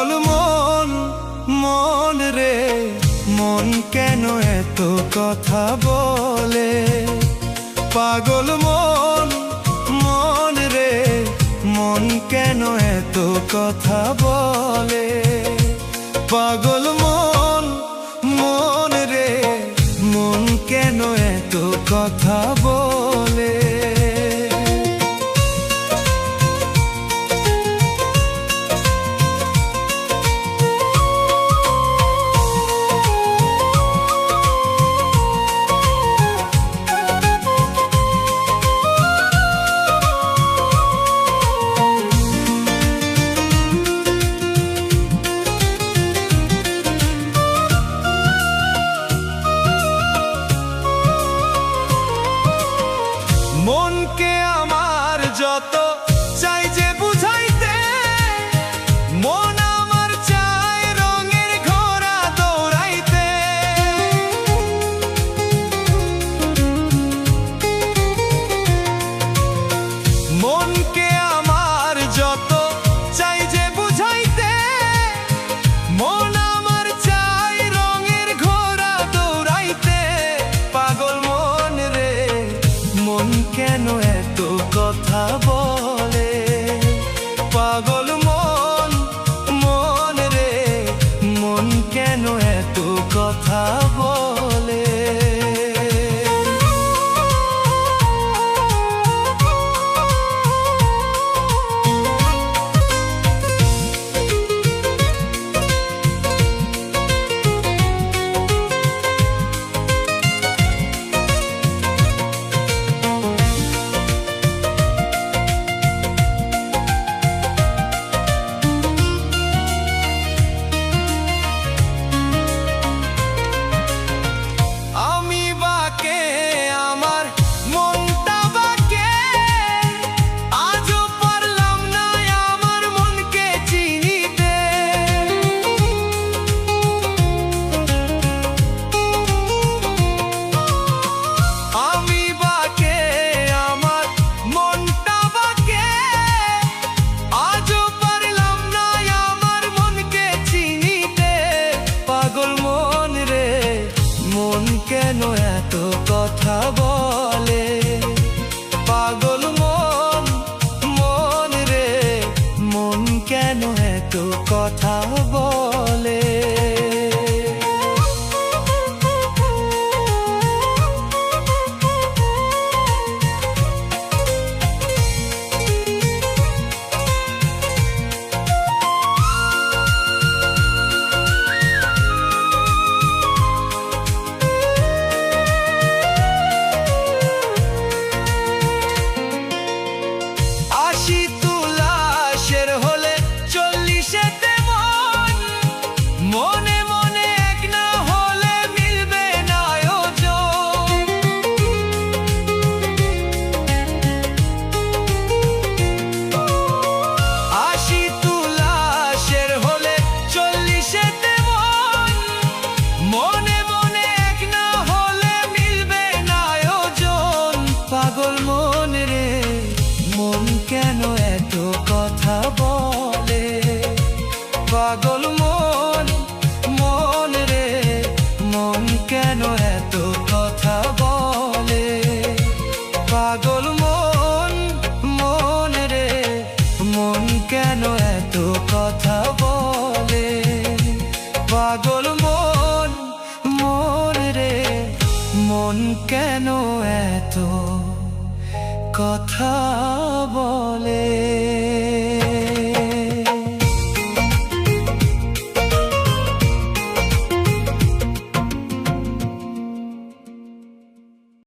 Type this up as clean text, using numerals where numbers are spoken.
পাগল মন, মন রে মন কেন এত কথা বলে? পাগল মন, মন রে মন কেন এত কথা বলে? পাগল মন, মন রে মন কেন এত কথা বলে? মনকে আমার যত চাই যে বুঝাইতে, মন আমার চায় রঙের ঘোড়া দৌড়াইতে। মনকে আমার যত চাই যে বুঝাইতে, মন আমার চায় রঙের ঘোড়া দৌড়াইতে। পাগল মন রে মন কেন এত কথা বলে? পাগল মন, মন রে মন কেন এত কথা বলে? মন কেন এত কথা বলে? পাগল মন, মন রে মন কেন এত কথা বলে? মনে মনে এক না হলে মিলবে না আয়োজন। আশি তুলাশের হলে 40-এতে মন, মনে মনে এক না হলে মিলবে না আয়োজন। পাগল মন রে মন কেন এত কথা বলে? পাগল মন, মন রে মন কেন এত কথা বলে? পাগল মন, মন রে মন কেন এত কথা বলে? পাগল মন, মন রে মন কেন এত কথা বলে?